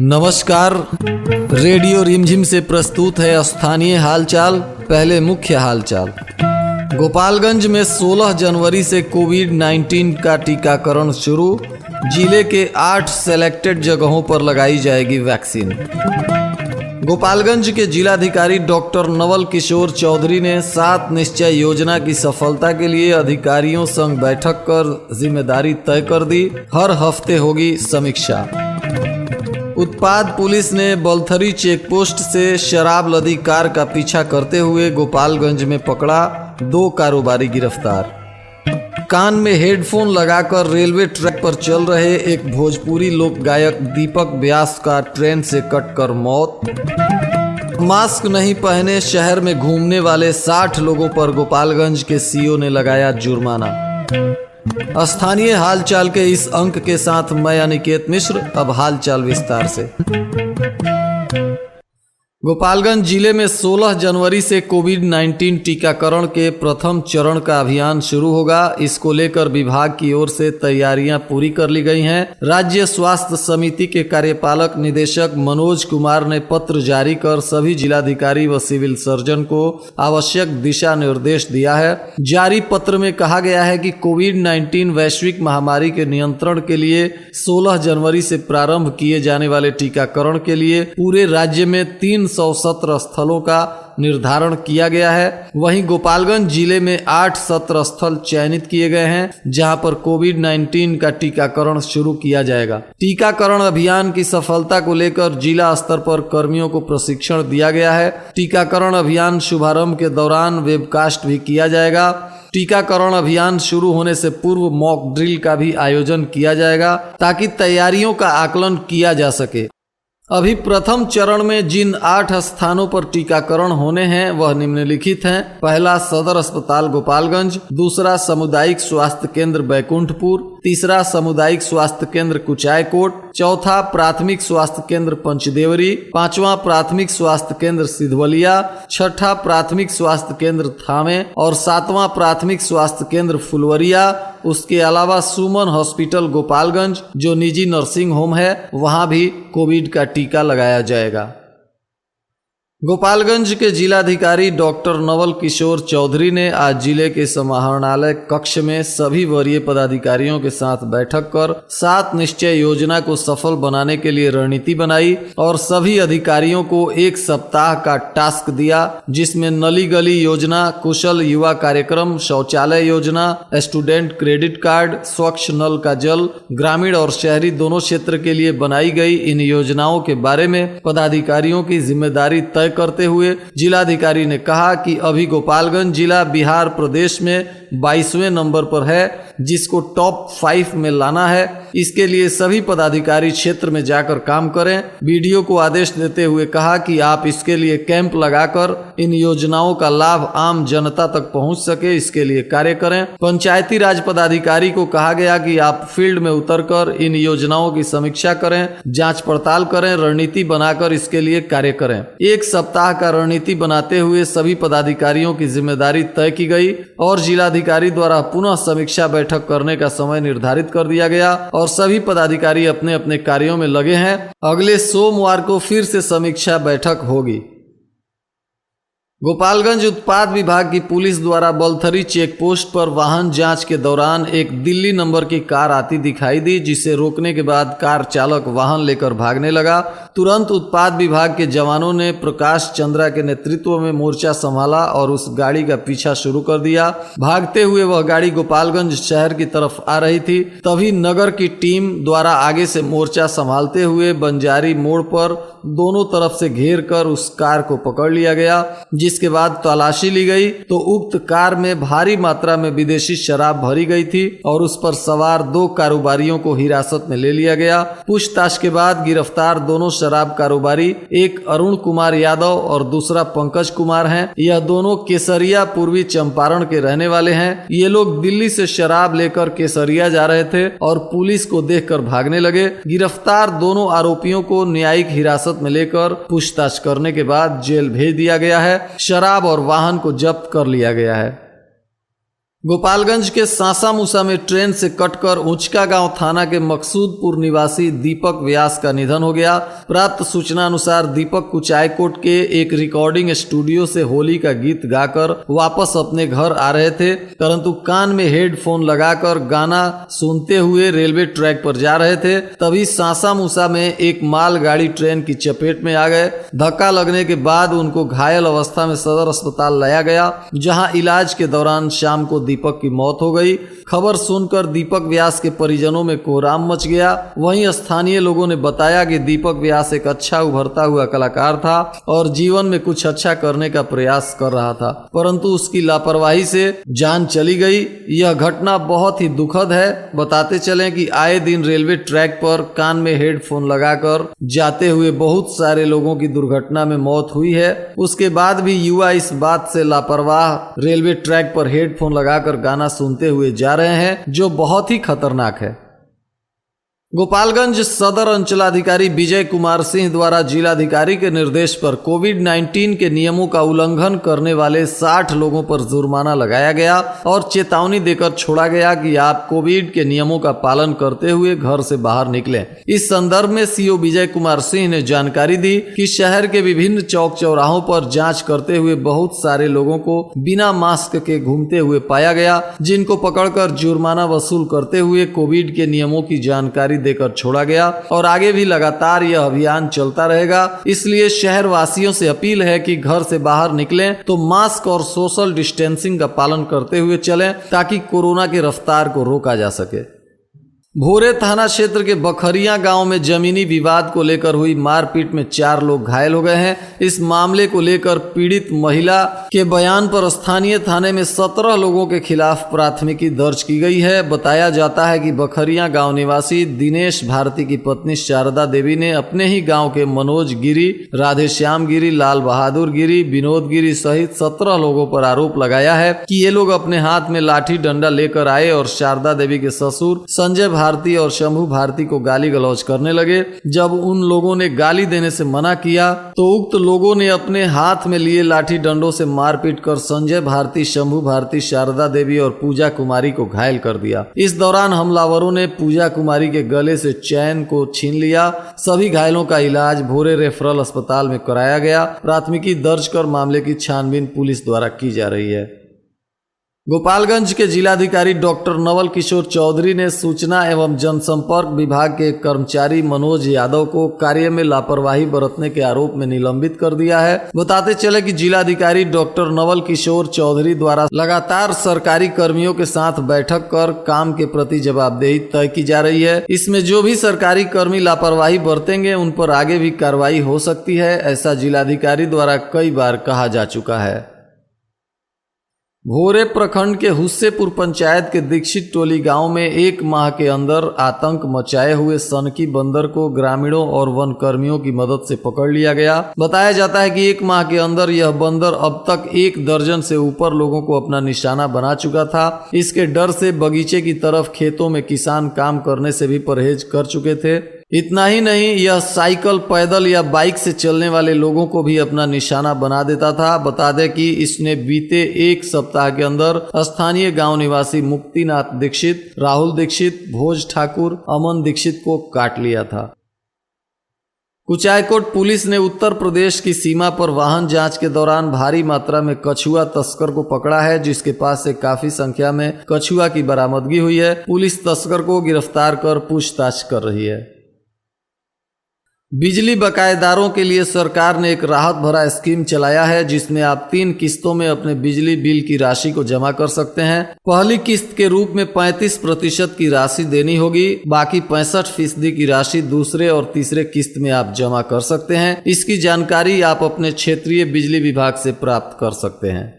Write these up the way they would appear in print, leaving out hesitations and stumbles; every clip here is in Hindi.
नमस्कार। रेडियो रिमझिम से प्रस्तुत है स्थानीय हालचाल। पहले मुख्य हालचाल। गोपालगंज में 16 जनवरी से कोविड-19 का टीकाकरण शुरू। जिले के 8 सेलेक्टेड जगहों पर लगाई जाएगी वैक्सीन। गोपालगंज के जिलाधिकारी डॉक्टर नवल किशोर चौधरी ने 7 निश्चय योजना की सफलता के लिए अधिकारियों संग बैठक कर जिम्मेदारी तय कर दी। हर हफ्ते होगी समीक्षा। उत्पाद पुलिस ने बलथरी चेकपोस्ट से शराब लदी कार का पीछा करते हुए गोपालगंज में पकड़ा। 2 कारोबारी गिरफ्तार। कान में हेडफोन लगाकर रेलवे ट्रैक पर चल रहे एक भोजपुरी लोक गायक दीपक व्यास का ट्रेन से कटकर मौत। मास्क नहीं पहने शहर में घूमने वाले 60 लोगों पर गोपालगंज के सीओ ने लगाया जुर्माना। स्थानीय हालचाल के इस अंक के साथ मैं अनिकेत मिश्र। अब हालचाल विस्तार से। गोपालगंज जिले में 16 जनवरी से कोविड-19 टीकाकरण के प्रथम चरण का अभियान शुरू होगा। इसको लेकर विभाग की ओर से तैयारियां पूरी कर ली गई हैं। राज्य स्वास्थ्य समिति के कार्यपालक निदेशक मनोज कुमार ने पत्र जारी कर सभी जिलाधिकारी व सिविल सर्जन को आवश्यक दिशा निर्देश दिया है। जारी पत्र में कहा गया है कि कोविड-19 वैश्विक महामारी के नियंत्रण के लिए 16 जनवरी से प्रारंभ किए जाने वाले टीकाकरण के लिए पूरे राज्य में 317 स्थलों का निर्धारण किया गया है। वहीं गोपालगंज जिले में 8 सत्र स्थल चयनित किए गए हैं जहां पर कोविड-19 का टीकाकरण शुरू किया जाएगा। टीकाकरण अभियान की सफलता को लेकर जिला स्तर पर कर्मियों को प्रशिक्षण दिया गया है। टीकाकरण अभियान शुभारंभ के दौरान वेबकास्ट भी किया जाएगा। टीकाकरण अभियान शुरू होने से पूर्व मॉक ड्रिल का भी आयोजन किया जाएगा ताकि तैयारियों का आकलन किया जा सके। अभी प्रथम चरण में जिन 8 स्थानों पर टीकाकरण होने हैं वह निम्नलिखित हैं। पहला सदर अस्पताल गोपालगंज, दूसरा सामुदायिक स्वास्थ्य केंद्र बैकुंठपुर, तीसरा सामुदायिक स्वास्थ्य केंद्र कुचायकोट, चौथा प्राथमिक स्वास्थ्य केंद्र पंचदेवरी, पांचवा प्राथमिक स्वास्थ्य केंद्र सिधवलिया, छठा प्राथमिक स्वास्थ्य केंद्र थामे और 7वां प्राथमिक स्वास्थ्य केंद्र फुलवरिया। उसके अलावा सुमन हॉस्पिटल गोपालगंज जो निजी नर्सिंग होम है वहां भी कोविड का टीका लगाया जाएगा। गोपालगंज के जिलाधिकारी डॉक्टर नवल किशोर चौधरी ने आज जिले के समाहरणालय कक्ष में सभी वरीय पदाधिकारियों के साथ बैठक कर 7 निश्चय योजना को सफल बनाने के लिए रणनीति बनाई और सभी अधिकारियों को 1 सप्ताह का टास्क दिया, जिसमें नली गली योजना, कुशल युवा कार्यक्रम, शौचालय योजना, स्टूडेंट क्रेडिट कार्ड, स्वच्छ नल का जल, ग्रामीण और शहरी दोनों क्षेत्र के लिए बनाई गई इन योजनाओं के बारे में पदाधिकारियों की जिम्मेदारी तय करते हुए जिलाधिकारी ने कहा कि अभी गोपालगंज जिला बिहार प्रदेश में 22वें नंबर पर है, जिसको टॉप 5 में लाना है। इसके लिए सभी पदाधिकारी क्षेत्र में जाकर काम करें। बीडीओ को आदेश देते हुए कहा कि आप इसके लिए कैंप लगाकर इन योजनाओं का लाभ आम जनता तक पहुंच सके, इसके लिए कार्य करें। पंचायती राज पदाधिकारी को कहा गया कि आप फील्ड में उतरकर इन योजनाओं की समीक्षा करें, जांच पड़ताल करें, रणनीति बनाकर इसके लिए कार्य करें। 1 सप्ताह का रणनीति बनाते हुए सभी पदाधिकारियों की जिम्मेदारी तय की गई और जिलाधिकारी द्वारा पुनः समीक्षा बैठक करने का समय निर्धारित कर दिया गया और सभी पदाधिकारी अपने अपने कार्यों में लगे हैं। अगले सोमवार को फिर से समीक्षा बैठक होगी। गोपालगंज उत्पाद विभाग की पुलिस द्वारा बलथरी चेक पोस्ट पर वाहन जांच के दौरान एक दिल्ली नंबर की कार आती दिखाई दी, जिसे रोकने के बाद कार चालक वाहन लेकर भागने लगा। तुरंत उत्पाद विभाग के जवानों ने प्रकाश चंद्रा के नेतृत्व में मोर्चा संभाला और उस गाड़ी का पीछा शुरू कर दिया। भागते हुए वह गाड़ी गोपालगंज शहर की तरफ आ रही थी। तभी नगर की टीम द्वारा आगे से मोर्चा संभालते हुए बंजारी मोड़ पर दोनों तरफ से घेर कर उस कार को पकड़ लिया गया, जिसके बाद तलाशी ली गई तो उक्त कार में भारी मात्रा में विदेशी शराब भरी गई थी और उस पर सवार 2 कारोबारियों को हिरासत में ले लिया गया। पूछताछ के बाद गिरफ्तार दोनों शराब कारोबारी, एक अरुण कुमार यादव और दूसरा पंकज कुमार हैं। यह दोनों केसरिया पूर्वी चंपारण के रहने वाले हैं। ये लोग दिल्ली से शराब लेकर केसरिया जा रहे थे और पुलिस को देखकर भागने लगे। गिरफ्तार दोनों आरोपियों को न्यायिक हिरासत में लेकर पूछताछ करने के बाद जेल भेज दिया गया है। शराब और वाहन को जब्त कर लिया गया है। गोपालगंज के सासा मूसा में ट्रेन से कटकर उचका गांव थाना के मकसूदपुर निवासी दीपक व्यास का निधन हो गया। प्राप्त सूचना अनुसार दीपक कुचायकोट के एक रिकॉर्डिंग स्टूडियो से होली का गीत गाकर वापस अपने घर आ रहे थे, परंतु कान में हेडफोन लगाकर गाना सुनते हुए रेलवे ट्रैक पर जा रहे थे। तभी सासा मूसा में एक मालगाड़ी ट्रेन की चपेट में आ गए। धक्का लगने के बाद उनको घायल अवस्था में सदर अस्पताल लाया गया, जहां इलाज के दौरान शाम को दीपक की मौत हो गई। खबर सुनकर दीपक व्यास के परिजनों में कोहराम मच गया। वहीं स्थानीय लोगों ने बताया कि दीपक व्यास एक अच्छा उभरता हुआ कलाकार था और जीवन में कुछ अच्छा करने का प्रयास कर रहा था, परंतु उसकी लापरवाही से जान चली गई। यह घटना बहुत ही दुखद है। बताते चलें कि आए दिन रेलवे ट्रैक पर कान में हेडफोन लगाकर जाते हुए बहुत सारे लोगों की दुर्घटना में मौत हुई है। उसके बाद भी युवा इस बात से लापरवाह रेलवे ट्रैक पर हेडफोन लगाकर गाना सुनते हुए जा रहे हैं, जो बहुत ही खतरनाक है। गोपालगंज सदर अंचलाधिकारी विजय कुमार सिंह द्वारा जिलाधिकारी के निर्देश पर कोविड-19 के नियमों का उल्लंघन करने वाले 60 लोगों पर जुर्माना लगाया गया और चेतावनी देकर छोड़ा गया कि आप कोविड के नियमों का पालन करते हुए घर से बाहर निकलें। इस संदर्भ में सीओ विजय कुमार सिंह ने जानकारी दी कि शहर के विभिन्न चौक चौराहों पर जाँच करते हुए बहुत सारे लोगों को बिना मास्क के घूमते हुए पाया गया, जिनको पकड़कर जुर्माना वसूल करते हुए कोविड के नियमों की जानकारी देकर छोड़ा गया और आगे भी लगातार यह अभियान चलता रहेगा। इसलिए शहर वासियों से अपील है कि घर से बाहर निकलें तो मास्क और सोशल डिस्टेंसिंग का पालन करते हुए चलें, ताकि कोरोना की रफ्तार को रोका जा सके। भोरे थाना क्षेत्र के बखरिया गांव में जमीनी विवाद को लेकर हुई मारपीट में 4 लोग घायल हो गए हैं। इस मामले को लेकर पीड़ित महिला के बयान पर स्थानीय थाने में 17 लोगों के खिलाफ प्राथमिकी दर्ज की गई है। बताया जाता है कि बखरिया गांव निवासी दिनेश भारती की पत्नी शारदा देवी ने अपने ही गांव के मनोज गिरी, राधेश्याम गिरी, लाल बहादुर गिरी, विनोद गिरी सहित 17 लोगों पर आरोप लगाया है कि ये लोग अपने हाथ में लाठी डंडा लेकर आए और शारदा देवी के ससुर संजय भारती और शंभू भारती को गाली गलौज करने लगे। जब उन लोगों ने गाली देने से मना किया तो उक्त लोगों ने अपने हाथ में लिए लाठी डंडों से मारपीट कर संजय भारती, शंभू भारती, शारदा देवी और पूजा कुमारी को घायल कर दिया। इस दौरान हमलावरों ने पूजा कुमारी के गले से चैन को छीन लिया। सभी घायलों का इलाज भोरे रेफरल अस्पताल में कराया गया। प्राथमिकी दर्ज कर मामले की छानबीन पुलिस द्वारा की जा रही है। गोपालगंज के जिलाधिकारी डॉक्टर नवल किशोर चौधरी ने सूचना एवं जनसंपर्क विभाग के कर्मचारी मनोज यादव को कार्य में लापरवाही बरतने के आरोप में निलंबित कर दिया है। बताते चले कि जिलाधिकारी डॉक्टर नवल किशोर चौधरी द्वारा लगातार सरकारी कर्मियों के साथ बैठक कर काम के प्रति जवाबदेही तय की जा रही है। इसमें जो भी सरकारी कर्मी लापरवाही बरतेंगे उन पर आगे भी कार्रवाई हो सकती है, ऐसा जिलाधिकारी द्वारा कई बार कहा जा चुका है। भोरे प्रखंड के हुस्सेपुर पंचायत के दीक्षित टोली गांव में 1 माह के अंदर आतंक मचाए हुए सनकी बंदर को ग्रामीणों और वन कर्मियों की मदद से पकड़ लिया गया। बताया जाता है कि 1 माह के अंदर यह बंदर अब तक 1 दर्जन से ऊपर लोगों को अपना निशाना बना चुका था। इसके डर से बगीचे की तरफ खेतों में किसान काम करने से भी परहेज कर चुके थे। इतना ही नहीं, यह साइकिल, पैदल या बाइक से चलने वाले लोगों को भी अपना निशाना बना देता था। बता दें कि इसने बीते 1 सप्ताह के अंदर स्थानीय गांव निवासी मुक्तिनाथ दीक्षित, राहुल दीक्षित, भोज ठाकुर, अमन दीक्षित को काट लिया था। कुचायकोट पुलिस ने उत्तर प्रदेश की सीमा पर वाहन जांच के दौरान भारी मात्रा में कछुआ तस्कर को पकड़ा है, जिसके पास से काफी संख्या में कछुआ की बरामदगी हुई है। पुलिस तस्कर को गिरफ्तार कर पूछताछ कर रही है। बिजली बकायेदारों के लिए सरकार ने एक राहत भरा स्कीम चलाया है, जिसमें आप 3 किस्तों में अपने बिजली बिल की राशि को जमा कर सकते हैं। पहली किस्त के रूप में 35% की राशि देनी होगी, बाकी 65% की राशि दूसरे और तीसरे किस्त में आप जमा कर सकते हैं। इसकी जानकारी आप अपने क्षेत्रीय बिजली विभाग से प्राप्त कर सकते हैं।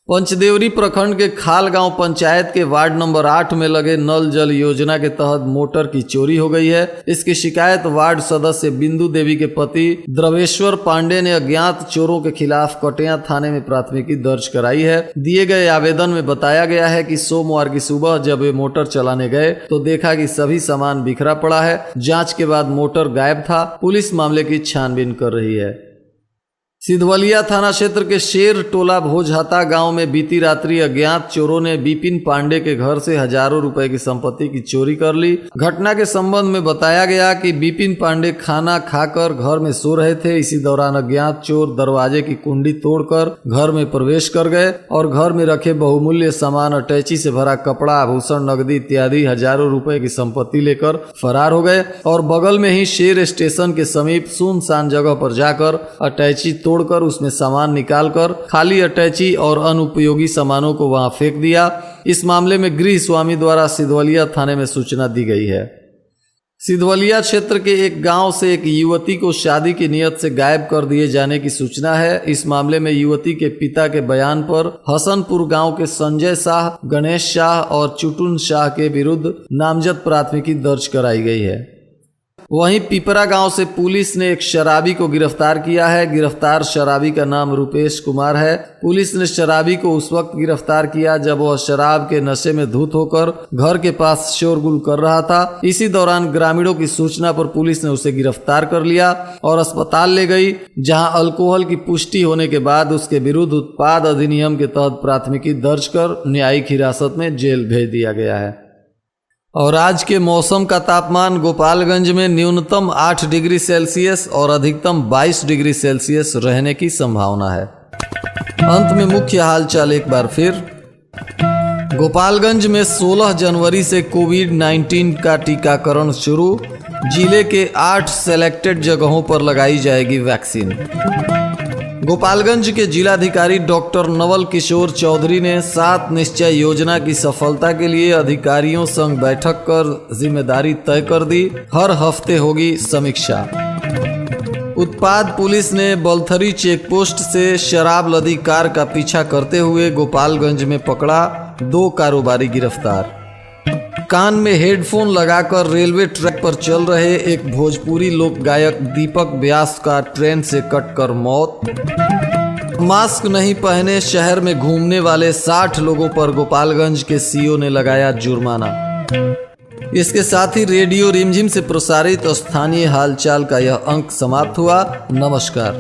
पंचदेवरी प्रखंड के खाल गांव पंचायत के वार्ड नंबर 8 में लगे नल जल योजना के तहत मोटर की चोरी हो गई है। इसकी शिकायत वार्ड सदस्य बिंदु देवी के पति द्रवेश्वर पांडे ने अज्ञात चोरों के खिलाफ कटिया थाने में प्राथमिकी दर्ज कराई है। दिए गए आवेदन में बताया गया है कि सोमवार की सुबह जब वे मोटर चलाने गए तो देखा कि सभी सामान बिखरा पड़ा है। जांच के बाद मोटर गायब था। पुलिस मामले की छानबीन कर रही है। सिधवलिया थाना क्षेत्र के शेर टोला भोजहता गांव में बीती रात्रि अज्ञात चोरों ने विपिन पांडे के घर से हजारों रुपए की संपत्ति की चोरी कर ली। घटना के संबंध में बताया गया कि विपिन पांडे खाना खाकर घर में सो रहे थे। इसी दौरान अज्ञात चोर दरवाजे की कुंडी तोड़कर घर में प्रवेश कर गए और घर में रखे बहुमूल्य सामान, अटैची से भरा कपड़ा, आभूषण, नकदी इत्यादि हजारों रुपए की संपत्ति लेकर फरार हो गए और बगल में ही शेर स्टेशन के समीप सुनसान जगह पर जाकर अटैची तोड़कर उसमें सामान निकालकर खाली अटैची और अनुपयोगी सामानों को वहां फेंक दिया। इस मामले में गृह स्वामी द्वारा सिधवलिया थाने में सूचना दी गई है। सिधवलिया क्षेत्र के एक गांव से एक युवती को शादी की नियत से गायब कर दिए जाने की सूचना है। इस मामले में युवती के पिता के बयान पर हसनपुर गांव के संजय शाह, गणेश शाह और चुटुन शाह के विरुद्ध नामजद प्राथमिकी दर्ज कराई गई है। वहीं पिपरा गांव से पुलिस ने एक शराबी को गिरफ्तार किया है। गिरफ्तार शराबी का नाम रुपेश कुमार है। पुलिस ने शराबी को उस वक्त गिरफ्तार किया जब वह शराब के नशे में धुत होकर घर के पास शोरगुल कर रहा था। इसी दौरान ग्रामीणों की सूचना पर पुलिस ने उसे गिरफ्तार कर लिया और अस्पताल ले गई, जहां अल्कोहल की पुष्टि होने के बाद उसके विरुद्ध उत्पाद अधिनियम के तहत प्राथमिकी दर्ज कर न्यायिक हिरासत में जेल भेज दिया गया है। और आज के मौसम का तापमान गोपालगंज में न्यूनतम 8 डिग्री सेल्सियस और अधिकतम 22 डिग्री सेल्सियस रहने की संभावना है। अंत में मुख्य हालचाल एक बार फिर। गोपालगंज में 16 जनवरी से कोविड-19 का टीकाकरण शुरू। जिले के 8 सेलेक्टेड जगहों पर लगाई जाएगी वैक्सीन। गोपालगंज के जिलाधिकारी डॉक्टर नवल किशोर चौधरी ने 7 निश्चय योजना की सफलता के लिए अधिकारियों संग बैठक कर जिम्मेदारी तय कर दी। हर हफ्ते होगी समीक्षा। उत्पाद पुलिस ने बलथरी चेकपोस्ट से शराब लदी कार का पीछा करते हुए गोपालगंज में पकड़ा। 2 कारोबारी गिरफ्तार। कान में हेडफोन लगाकर रेलवे ट्रैक पर चल रहे एक भोजपुरी लोक गायक दीपक व्यास का ट्रेन से कटकर मौत। मास्क नहीं पहने शहर में घूमने वाले 60 लोगों पर गोपालगंज के सीओ ने लगाया जुर्माना। इसके साथ ही रेडियो रिमझिम से प्रसारित स्थानीय हालचाल का यह अंक समाप्त हुआ। नमस्कार।